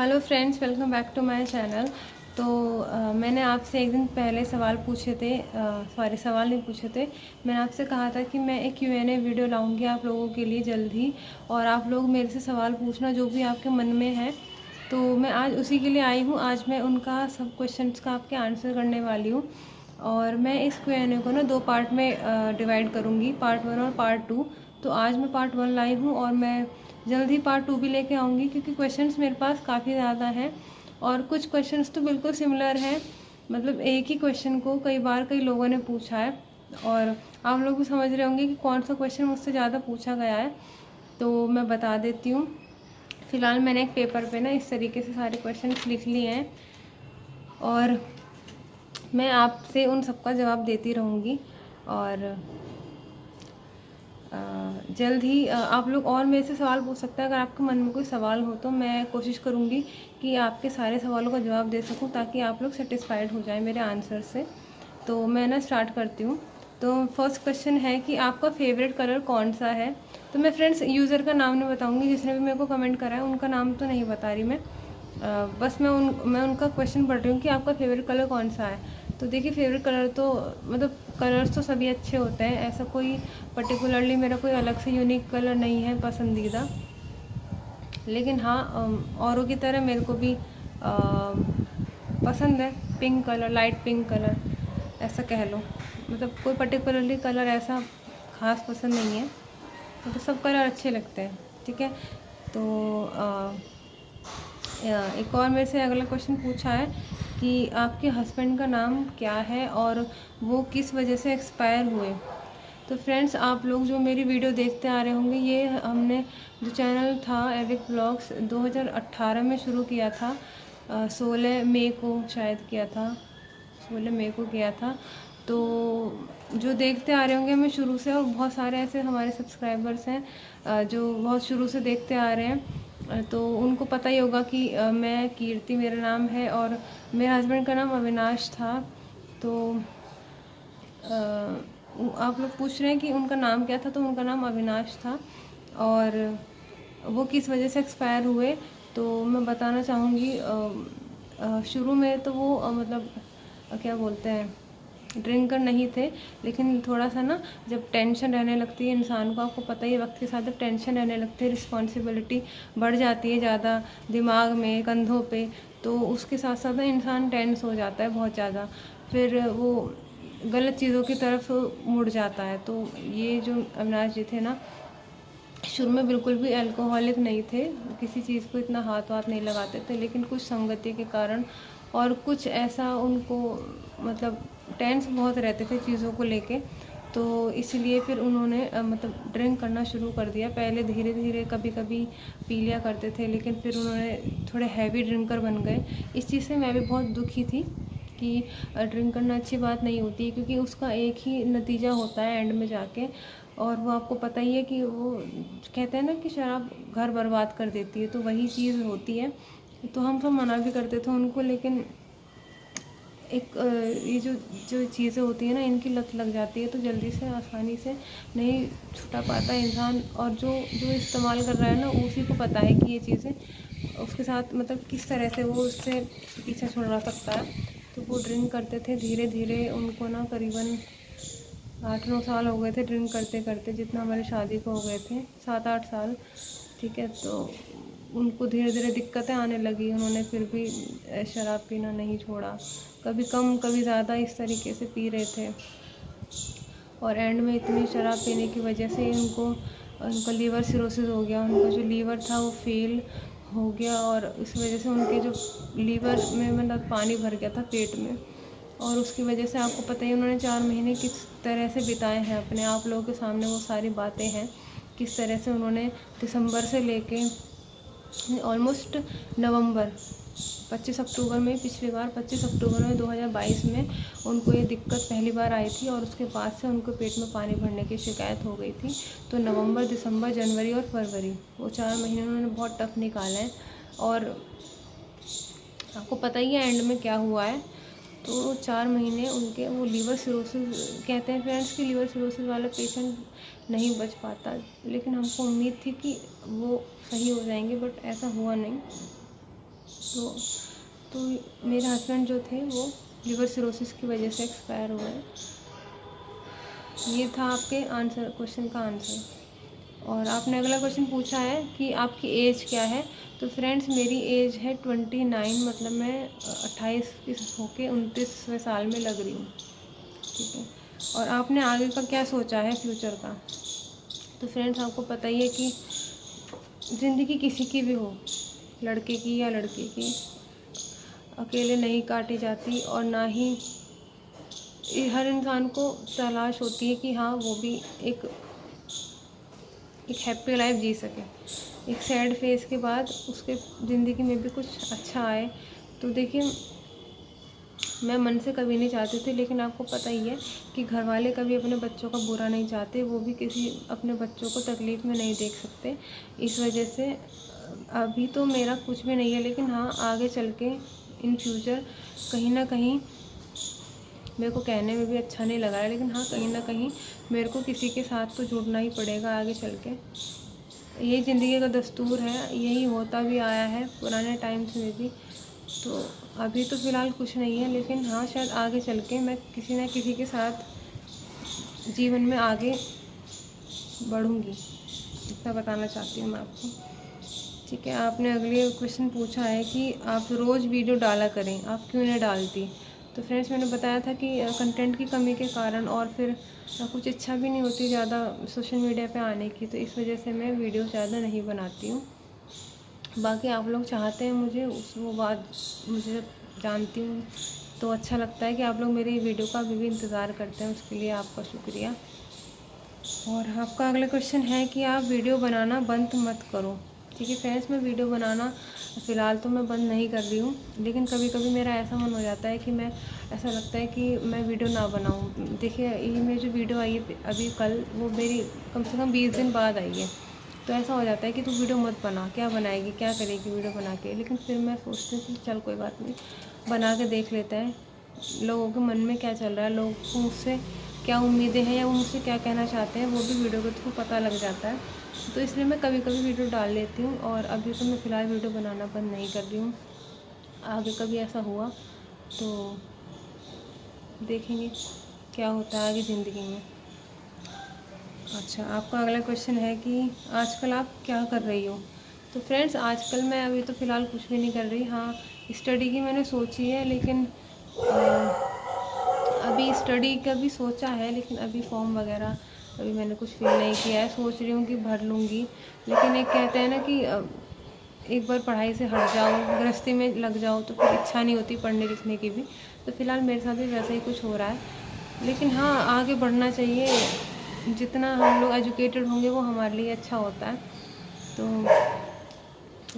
Hello friends, welcome back to my channel. तो मैंने आपसे एक दिन पहले सवाल पूछे थे, सवाल नहीं पूछे थे। मैंने आपसे कहा था कि मैं एक Q&A वीडियो लाऊंगी आप लोगों के लिए जल्द ही, और आप लोग मेरे से सवाल पूछना जो भी आपके मन में है। तो मैं आज उसी के लिए आई हूँ। आज मैं उनका सब क्वेश्चंस का आपके आंसर करने वाली हूँ, और मैं इस Q&A को ना 2 पार्ट में डिवाइड करूँगी, पार्ट 1 और पार्ट 2। तो आज मैं पार्ट 1 लाई हूँ और मैं जल्द ही पार्ट 2 भी लेके आऊँगी, क्योंकि क्वेश्चंस मेरे पास काफ़ी ज़्यादा हैं और कुछ क्वेश्चंस तो बिल्कुल सिमिलर हैं। मतलब एक ही क्वेश्चन को कई बार कई लोगों ने पूछा है, और आप लोग भी समझ रहे होंगे कि कौन सा क्वेश्चन मुझसे ज़्यादा पूछा गया है। तो मैं बता देती हूँ। फ़िलहाल मैंने एक पेपर पे ना इस तरीके से सारे क्वेश्चन लिख लिए हैं, और मैं आपसे उन सबका जवाब देती रहूँगी। और जल्द ही आप लोग और मेरे से सवाल पूछ सकते हैं। अगर आपके मन में कोई सवाल हो तो मैं कोशिश करूँगी कि आपके सारे सवालों का जवाब दे सकूँ, ताकि आप लोग सेटिस्फाइड हो जाएं मेरे आंसर से। तो मैं ना स्टार्ट करती हूँ। तो फर्स्ट क्वेश्चन है कि आपका फेवरेट कलर कौन सा है। तो मैं फ्रेंड्स यूज़र का नाम नहीं बताऊँगी, जिसने भी मेरे को कमेंट करा है उनका नाम तो नहीं बता रही मैं। बस मैं उनका क्वेश्चन पढ़ रही हूँ कि आपका फेवरेट कलर कौन सा है। तो देखिए, फेवरेट कलर तो मतलब कलर्स तो सभी अच्छे होते हैं, ऐसा कोई पर्टिकुलरली मेरा कोई अलग से यूनिक कलर नहीं है पसंदीदा। लेकिन हाँ, औरों की तरह मेरे को भी पसंद है pink colour, light pink colour ऐसा कह लो। मतलब कोई पर्टिकुलरली कलर ऐसा ख़ास पसंद नहीं है, तो सब कलर अच्छे लगते हैं। ठीक है। तो एक और मेरे से अगला क्वेश्चन पूछा है कि आपके हस्बैंड का नाम क्या है और वो किस वजह से एक्सपायर हुए। तो फ्रेंड्स, आप लोग जो मेरी वीडियो देखते आ रहे होंगे, ये हमने जो चैनल था एविक ब्लॉग्स 2018 में शुरू किया था। 16 मई को शायद किया था, 16 मई को किया था। तो जो देखते आ रहे होंगे हमें शुरू से, और बहुत सारे ऐसे हमारे सब्सक्राइबर्स हैं जो बहुत शुरू से देखते आ रहे हैं, तो उनको पता ही होगा कि मैं कीर्ति मेरा नाम है और मेरे हस्बैंड का नाम अविनाश था। तो आप लोग पूछ रहे हैं कि उनका नाम क्या था, तो उनका नाम अविनाश था, और वो किस वजह से एक्सपायर हुए। तो मैं बताना चाहूँगी, शुरू में तो वो मतलब क्या बोलते हैं, ड्रिंकर नहीं थे। लेकिन थोड़ा सा ना, जब टेंशन रहने लगती है इंसान को, आपको पता ही है वक्त के साथ जब टेंशन रहने लगती है, रिस्पॉन्सिबिलिटी बढ़ जाती है ज़्यादा दिमाग में, कंधों पे, तो उसके साथ साथ ना इंसान टेंस हो जाता है बहुत ज़्यादा, फिर वो गलत चीज़ों की तरफ मुड़ जाता है। तो ये जो अविनाश जी थे ना, शुरू में बिल्कुल भी अल्कोहलिक नहीं थे, किसी चीज़ को इतना हाथ नहीं लगाते थे, लेकिन कुछ संगति के कारण और कुछ ऐसा उनको मतलब टेंस बहुत रहते थे चीज़ों को लेके, तो इसलिए फिर उन्होंने मतलब ड्रिंक करना शुरू कर दिया। पहले धीरे धीरे कभी कभी पी लिया करते थे, लेकिन फिर उन्होंने थोड़े हैवी ड्रिंकर बन गए। इस चीज़ से मैं भी बहुत दुखी थी कि ड्रिंक करना अच्छी बात नहीं होती है, क्योंकि उसका एक ही नतीजा होता है एंड में जाके, और वो आपको पता ही है कि वो कहते हैं ना कि शराब घर बर्बाद कर देती है, तो वही चीज़ होती है। तो हम सब मना भी करते थे उनको, लेकिन एक ये जो चीज़ें होती है ना, इनकी लत लग जाती है, तो जल्दी से आसानी से नहीं छुटा पाता इंसान। और जो जो इस्तेमाल कर रहा है ना, उसी को पता है कि ये चीज़ें उसके साथ मतलब किस तरह से वो उससे पीछा छुड़ा सकता है। तो वो ड्रिंक करते थे धीरे धीरे। उनको ना करीबन 8-9 साल हो गए थे ड्रिंक करते करते, जितना हमारी शादी को हो गए थे, 7-8 साल। ठीक है। तो उनको धीरे धीरे दिक्कतें आने लगी, उन्होंने फिर भी शराब पीना नहीं छोड़ा, कभी कम कभी ज़्यादा इस तरीके से पी रहे थे। और एंड में इतनी शराब पीने की वजह से उनका लीवर सिरोसिस हो गया, उनका जो लीवर था वो फेल हो गया, और इस वजह से उनके जो लीवर में मतलब पानी भर गया था पेट में, और उसकी वजह से आपको पता ही उन्होंने 4 महीने किस तरह से बिताए हैं अपने। आप लोगों के सामने वो सारी बातें हैं, किस तरह से उन्होंने दिसंबर से लेके ऑलमोस्ट नवंबर, 25 अक्टूबर में, पिछली बार 25 अक्टूबर में 2022 में उनको ये दिक्कत पहली बार आई थी, और उसके बाद से उनको पेट में पानी भरने की शिकायत हो गई थी। तो नवंबर, दिसंबर, जनवरी और फरवरी, वो 4 महीने उन्होंने बहुत टफ निकाला है। और आपको पता ही है एंड में क्या हुआ है। तो 4 महीने उनके वो लीवर सिरोसिस, कहते हैं फ्रेंड्स कि लीवर सिरोसिस वाला पेशेंट नहीं बच पाता, लेकिन हमको उम्मीद थी कि वो सही हो जाएंगे, बट ऐसा हुआ नहीं। तो मेरे हस्बैंड जो थे वो लिवर सिरोसिस की वजह से एक्सपायर हुए। ये था आपके क्वेश्चन का आंसर। और आपने अगला क्वेश्चन पूछा है कि आपकी एज क्या है। तो फ्रेंड्स, मेरी एज है 29, मतलब मैं 28 की होके 29वें साल में लग रही हूँ। ठीक है। और आपने आगे का क्या सोचा है फ्यूचर का। तो फ्रेंड्स, आपको पता ही है कि ज़िंदगी किसी की भी हो, लड़के की या लड़की की, अकेले नहीं काटी जाती। और ना ही हर इंसान को तलाश होती है कि हाँ वो भी एक हैप्पी लाइफ जी सके। एक सैड फेज़ के बाद उसके ज़िंदगी में भी कुछ अच्छा आए। तो देखिए, मैं मन से कभी नहीं चाहती थी, लेकिन आपको पता ही है कि घर वाले कभी अपने बच्चों का बुरा नहीं चाहते। वो भी किसी अपने बच्चों को तकलीफ़ में नहीं देख सकते। इस वजह से अभी तो मेरा कुछ भी नहीं है, लेकिन हाँ आगे चल के इन फ्यूचर कहीं ना कहीं, मेरे को कहने में भी अच्छा नहीं लगा है, लेकिन हाँ कहीं ना कहीं मेरे को किसी के साथ तो जुड़ना ही पड़ेगा आगे चल के। यही ज़िंदगी का दस्तूर है, यही होता भी आया है पुराने टाइम्स में भी। तो अभी तो फ़िलहाल कुछ नहीं है, लेकिन हाँ शायद आगे चल के मैं किसी न किसी के साथ जीवन में आगे बढ़ूँगी, इतना बताना चाहती हूँ मैं आपको। ठीक है। आपने अगले क्वेश्चन पूछा है कि आप रोज़ वीडियो डाला करें, आप क्यों नहीं डालती। तो फ्रेंड्स, मैंने बताया था कि कंटेंट की कमी के कारण, और फिर कुछ इच्छा भी नहीं होती ज़्यादा सोशल मीडिया पे आने की, तो इस वजह से मैं वीडियो ज़्यादा नहीं बनाती हूँ। बाकी आप लोग चाहते हैं मुझे वो बात, मुझे जानती हूँ तो अच्छा लगता है कि आप लोग मेरी वीडियो का अभी भी इंतज़ार करते हैं, उसके लिए आपका शुक्रिया। और आपका अगला क्वेश्चन है कि आप वीडियो बनाना बंद मत करो। ठीक है फ्रेंड्स, मैं वीडियो बनाना फ़िलहाल तो मैं बंद नहीं कर रही हूँ, लेकिन कभी कभी मेरा ऐसा मन हो जाता है कि मैं, ऐसा लगता है कि मैं वीडियो ना बनाऊँ। देखिए, ये मेरी जो वीडियो आई है अभी कल, वो मेरी कम से कम 20 दिन बाद आई है। तो ऐसा हो जाता है कि तू वीडियो मत बना, क्या बनाएगी, क्या करेगी वीडियो बना के। लेकिन फिर मैं सोचती हूँ कि चल कोई बात नहीं, बना के देख लेते हैं, लोगों के मन में क्या चल रहा है, लोगों को मुझसे क्या उम्मीदें हैं या वो मुझसे क्या कहना चाहते हैं, वो भी वीडियो के थ्रू पता लग जाता है। तो इसलिए मैं कभी कभी वीडियो डाल लेती हूँ। और अभी तो मैं फ़िलहाल वीडियो बनाना बंद नहीं कर रही हूँ। आगे कभी ऐसा हुआ तो देखेंगे क्या होता है आगे ज़िंदगी में। अच्छा, आपका अगला क्वेश्चन है कि आजकल आप क्या कर रही हो। तो फ्रेंड्स, आजकल मैं अभी तो फ़िलहाल कुछ भी नहीं कर रही। हाँ, स्टडी की मैंने सोची है, लेकिन अभी स्टडी का भी सोचा है, लेकिन अभी फॉर्म वगैरह अभी मैंने कुछ फिल नहीं किया है। सोच रही हूँ कि भर लूँगी, लेकिन एक कहते हैं ना कि एक बार पढ़ाई से हट जाओ, गृहस्थी में लग जाओ, तो फिर इच्छा नहीं होती पढ़ने लिखने की भी। तो फ़िलहाल मेरे साथ भी वैसा ही कुछ हो रहा है। लेकिन हाँ, आगे बढ़ना चाहिए, जितना हम लोग एजुकेटेड होंगे वो हमारे लिए अच्छा होता है। तो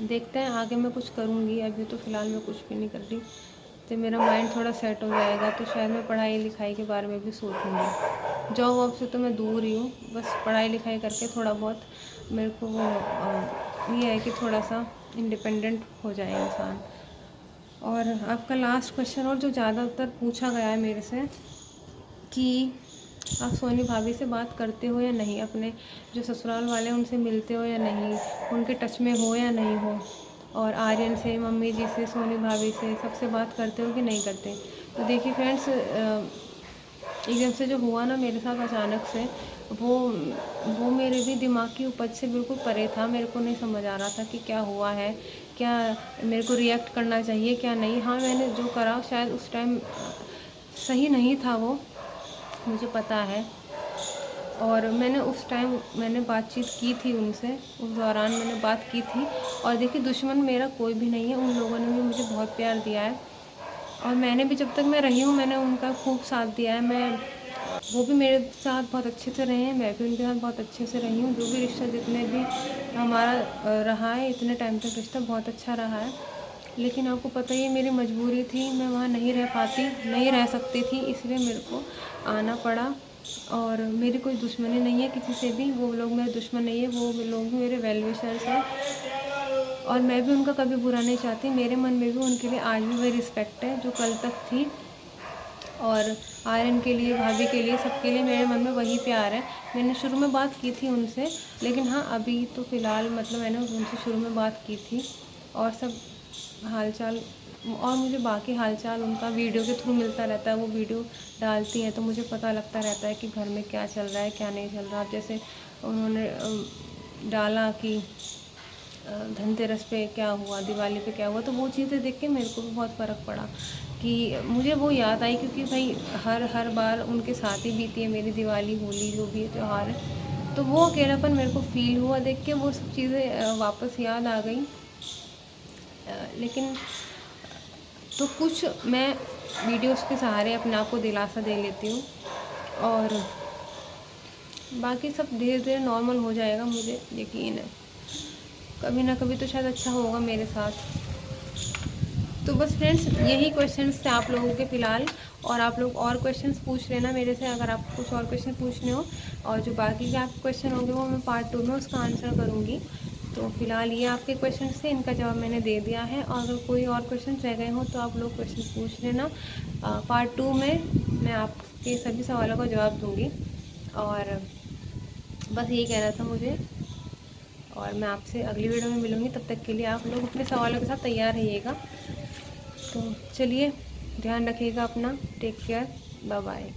देखते हैं आगे मैं कुछ करूँगी। अभी तो फ़िलहाल मैं कुछ भी नहीं कर रही, तो मेरा माइंड थोड़ा सेट हो जाएगा तो शायद मैं पढ़ाई लिखाई के बारे में भी सोचूँगी। जॉब वॉब से तो मैं दूर ही हूँ, बस पढ़ाई लिखाई करके थोड़ा बहुत मेरे को वो ये है कि थोड़ा सा इंडिपेंडेंट हो जाए इंसान। और आपका लास्ट क्वेश्चन, और जो ज़्यादातर पूछा गया है मेरे से, कि आप सोनी भाभी से बात करते हो या नहीं, अपने जो ससुराल वाले हैं उनसे मिलते हो या नहीं, उनके टच में हो या नहीं हो, और आर्यन से, मम्मी जी से, सोनी भाभी से, सबसे बात करते हो कि नहीं करते। तो देखिए फ्रेंड्स, एकदम से जो हुआ ना मेरे साथ अचानक से, वो मेरे भी दिमाग की उपज से बिल्कुल परे था। मेरे को नहीं समझ आ रहा था कि क्या हुआ है, क्या मेरे को रिएक्ट करना चाहिए क्या नहीं। हाँ, मैंने जो करा शायद उस टाइम सही नहीं था, वो मुझे पता है। और मैंने उस टाइम बातचीत की थी उनसे, उस दौरान मैंने बात की थी। और देखिए, दुश्मन मेरा कोई भी नहीं है, उन लोगों ने भी मुझे बहुत प्यार दिया है, और मैंने भी जब तक मैं रही हूँ मैंने उनका खूब साथ दिया है। वो भी मेरे साथ बहुत अच्छे से रहे हैं, मैं भी उनके साथ बहुत अच्छे से रही हूँ। जो भी रिश्ता जितने भी हमारा रहा है, इतने टाइम तक रिश्ता बहुत अच्छा रहा है। लेकिन आपको पता ही है, मेरी मजबूरी थी, मैं वहाँ नहीं रह सकती थी, इसलिए मेरे को आना पड़ा। और मेरी कोई दुश्मनी नहीं है किसी से भी, वो लोग मेरे दुश्मन नहीं है, वो लोग भी मेरे वेल विशर्स हैं, और मैं भी उनका कभी बुरा नहीं चाहती। मेरे मन में भी उनके लिए आज भी वही रिस्पेक्ट है जो कल तक थी। और आर्यन के लिए, भाभी के लिए, सबके लिए मेरे मन में वही प्यार है। मैंने शुरू में बात की थी उनसे, लेकिन हाँ अभी तो फ़िलहाल मतलब मैंने उनसे शुरू में बात की थी, और सब हालचाल, और मुझे बाकी हालचाल उनका वीडियो के थ्रू मिलता रहता है। वो वीडियो डालती हैं तो मुझे पता लगता रहता है कि घर में क्या चल रहा है, क्या नहीं चल रहा। अब जैसे उन्होंने डाला कि धनतेरस पे क्या हुआ, दिवाली पे क्या हुआ, तो वो चीज़ें देख के मेरे को भी बहुत फ़र्क पड़ा कि मुझे वो याद आई, क्योंकि भाई हर बार उनके साथ ही बीती है मेरी दिवाली, होली, जो भी त्यौहार है। तो वो अकेलापन मेरे को फ़ील हुआ देख के, वो सब चीज़ें वापस याद आ गई। लेकिन तो कुछ मैं वीडियोस के सहारे अपने आप को दिलासा दे लेती हूँ, और बाकी सब धीरे धीरे नॉर्मल हो जाएगा, मुझे यकीन है। कभी ना कभी तो शायद अच्छा होगा मेरे साथ। तो बस फ्रेंड्स, यही क्वेश्चंस थे आप लोगों के फ़िलहाल, और आप लोग और क्वेश्चंस पूछ लेना मेरे से, अगर आपको कुछ और क्वेश्चन पूछने हो। और जो बाकी के आपके क्वेश्चन होंगे वो मैं पार्ट 2 में उसका आंसर करूँगी। तो फ़िलहाल ये आपके क्वेश्चन थे, इनका जवाब मैंने दे दिया है, और अगर कोई और क्वेश्चन रह गए हों तो आप लोग क्वेश्चन पूछ लेना। पार्ट 2 में मैं आपके सभी सवालों का जवाब दूँगी। और बस यही कहना था मुझे, और मैं आपसे अगली वीडियो में मिलूँगी। तब तक के लिए आप लोग अपने सवालों के साथ तैयार रहिएगा। तो चलिए, ध्यान रखिएगा अपना। Take care, bye bye.